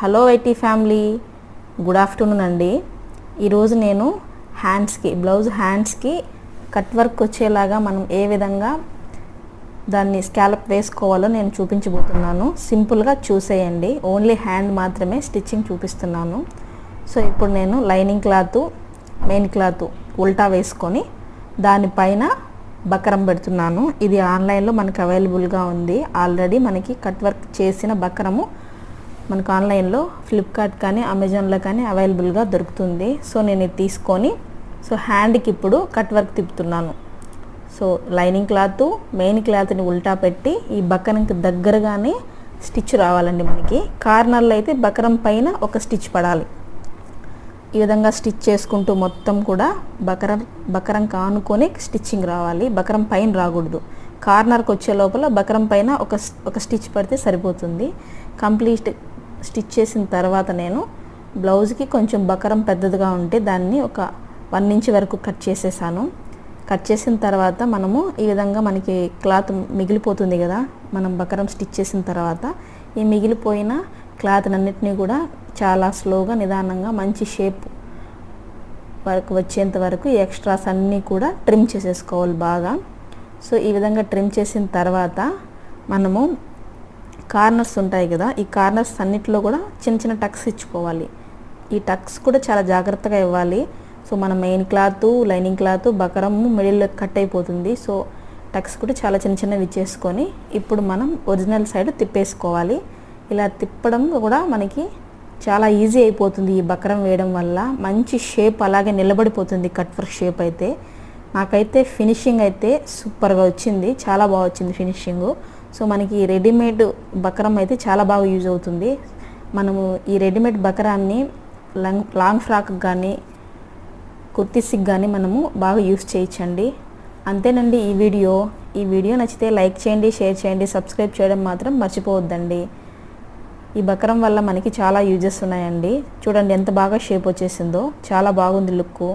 Hello IT family, good afternoon అండి. ఈరోజు నేను బ్లౌజ్ హ్యాండ్స్కి కట్ వర్క్ వచ్చేలాగా మనం ఏ విధంగా దాన్ని స్కాలప్ వేసుకోవాలో నేను చూపించబోతున్నాను. సింపుల్గా చూసేయండి. ఓన్లీ హ్యాండ్ మాత్రమే స్టిచ్చింగ్ చూపిస్తున్నాను. సో ఇప్పుడు నేను లైనింగ్ క్లాత్, మెయిన్ క్లాత్ ఉల్టా వేసుకొని దానిపైన బకరం పెడుతున్నాను. ఇది ఆన్లైన్లో మనకు అవైలబుల్గా ఉంది. ఆల్రెడీ మనకి కట్ వర్క్ చేసిన బకరము మనకు ఆన్లైన్లో ఫ్లిప్కార్ట్ కానీ అమెజాన్లో కానీ అవైలబుల్గా దొరుకుతుంది. సో నేను ఇది తీసుకొని హ్యాండ్కి ఇప్పుడు కట్ వర్క్ తిప్పుతున్నాను. సో లైనింగ్ క్లాత్, మెయిన్ క్లాత్ని ఉల్టా పెట్టి ఈ బకరంకి దగ్గరగానే స్టిచ్ రావాలండి. మనకి కార్నర్లో అయితే బకరం పైన ఒక స్టిచ్ పడాలి. ఈ విధంగా స్టిచ్ చేసుకుంటూ మొత్తం కూడా బకరం కానుకొని స్టిచ్చింగ్ రావాలి. బకరం పైన రాకూడదు. కార్నర్కి వచ్చే లోపల బకరం పైన ఒక స్టిచ్ పడితే సరిపోతుంది. కంప్లీట్ స్టిచ్ చేసిన తర్వాత నేను బ్లౌజ్కి కొంచెం బకరం పెద్దదిగా ఉంటే దాన్ని ఒక 1 ఇంచ్ వరకు కట్ చేసేసాను. కట్ చేసిన తర్వాత మనము ఈ విధంగా మనకి క్లాత్ మిగిలిపోతుంది కదా, మనం బకరం స్టిచ్ చేసిన తర్వాత ఈ మిగిలిపోయిన క్లాత్నన్నిటినీ కూడా చాలా స్లోగా నిదానంగా మంచి షేప్ వరకు వచ్చేంత వరకు ఈ ఎక్స్ట్రాస్ అన్నీ కూడా ట్రిమ్ చేసేసుకోవాలి బాగా. సో ఈ విధంగా ట్రిమ్ చేసిన తర్వాత మనము కార్నర్స్ ఉంటాయి కదా, ఈ కార్నర్స్ అన్నిటిలో కూడా చిన్న చిన్న టక్స్ ఇచ్చుకోవాలి. ఈ టక్స్ కూడా చాలా జాగ్రత్తగా ఇవ్వాలి. సో మన మెయిన్ క్లాత్, లైనింగ్ క్లాత్, బకరము మిడిల్లో కట్ అయిపోతుంది. సో టక్స్ కూడా చాలా చిన్న చిన్నవి ఇచ్చేసుకొని ఇప్పుడు మనం ఒరిజినల్ సైడ్ తిప్పేసుకోవాలి. ఇలా తిప్పడం కూడా మనకి చాలా ఈజీ అయిపోతుంది. ఈ బకరం వేయడం వల్ల మంచి షేప్ అలాగే నిలబడిపోతుంది. కట్ వర్క్ షేప్ అయితే నాకైతే ఫినిషింగ్ అయితే సూపర్గా వచ్చింది. చాలా బాగా వచ్చింది ఫినిషింగు. సో మనకి రెడీమేడ్ బకరం అయితే చాలా బాగా యూజ్ అవుతుంది. మనము ఈ రెడీమేడ్ బకరాన్ని లాంగ్ ఫ్రాక్ కానీ కుర్తీస్కి కానీ మనము బాగా యూజ్ చేయొచ్చండి. అంతేనండి ఈ వీడియో నచ్చితే లైక్ చేయండి, షేర్ చేయండి, సబ్స్క్రైబ్ చేయడం మాత్రం మర్చిపోవద్దండి. ఈ బకరం వల్ల మనకి చాలా యూజెస్ ఉన్నాయండి. చూడండి ఎంత బాగా షేప్ వచ్చేసిందో, చాలా బాగుంది లుక్.